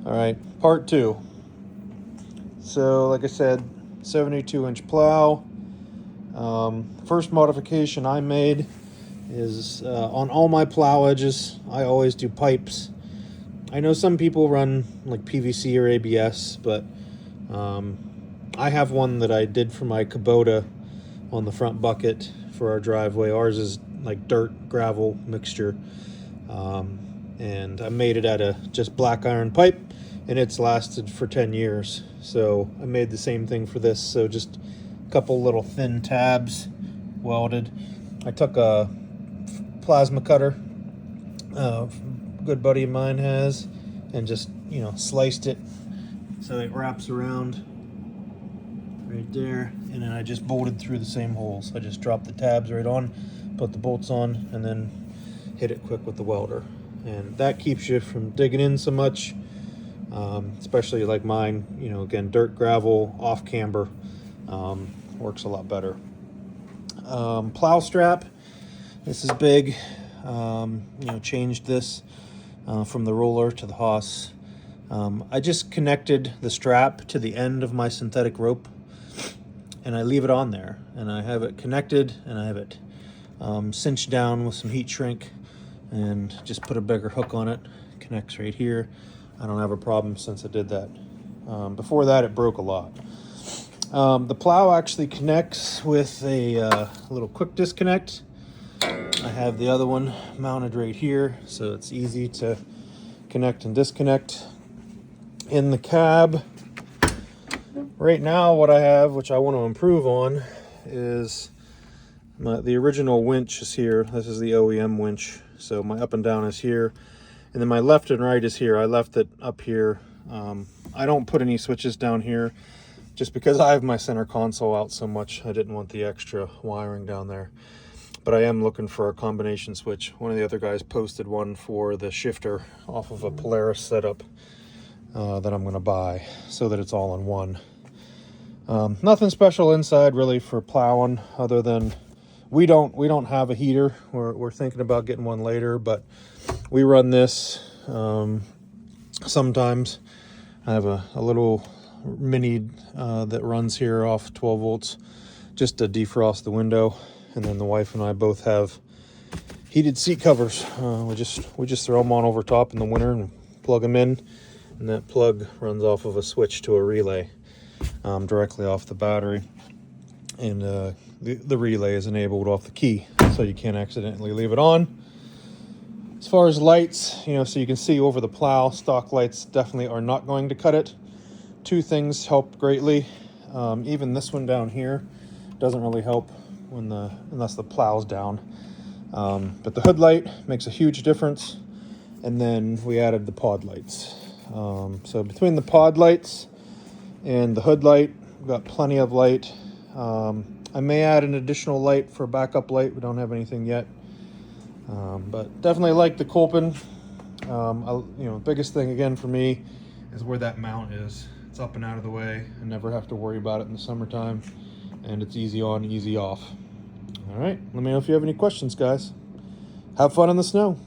All right, part two. So like I said, 72-inch plow. First modification I made is on all my plow edges, I always do pipes. I know some people run like PVC or ABS, but I have one that I did for my Kubota on the front bucket for our driveway. Ours is like dirt gravel mixture, and I made it out of just black iron pipe, and it's lasted for 10 years. So I made the same thing for this. So just a couple little thin tabs welded. I took a plasma cutter, a good buddy of mine has, and just, you know, sliced it so it wraps around right there, and then I just bolted through the same holes. I just dropped the tabs right on, put the bolts on, and then hit it quick with the welder, and that keeps you from digging in so much, especially like mine, you know, again, dirt, gravel, off camber, works a lot better. Plow strap, this is big. You know, changed this from the roller to the Haas. I just connected the strap to the end of my synthetic rope, and I leave it on there, and I have it connected, and I have it cinched down with some heat shrink, and just put a bigger hook on it. Connects right here. I don't have a problem since I did that. Before that, it broke a lot. The plow actually connects with a little quick disconnect. I have the other one mounted right here, so it's easy to connect and disconnect. In the cab, right now what I have, which I want to improve on, is the original winch is here. This is the OEM winch, so my up and down is here, and then my left and right is here. I left it up here. I don't put any switches down here just because I have my center console out so much. I didn't want the extra wiring down there. But I am looking for a combination switch. One of the other guys posted one for the shifter off of a Polaris setup that I'm going to buy, so that it's all in one. Nothing special inside really for plowing, other than we don't have a heater. We're thinking about getting one later, but we run this sometimes. I have a little mini that runs here off 12 volts just to defrost the window. And then the wife and I both have heated seat covers. We just throw them on over top in the winter and plug them in, and that plug runs off of a switch to a relay directly off the battery, and the relay is enabled off the key, so you can't accidentally leave it on. As far as lights, you know, so you can see over the plow, stock lights definitely are not going to cut it. Two things help greatly. Even this one down here doesn't really help unless the plow's down, but the hood light makes a huge difference. And then we added the pod lights, so between the pod lights and the hood light, we've got plenty of light. I may add an additional light for backup light. We don't have anything yet, but definitely like the Kolpin. You know, biggest thing again for me is where that mount is. It's up and out of the way. I never have to worry about it in the summertime, and it's easy on, easy off. All right, let me know if you have any questions, guys. Have fun in the snow.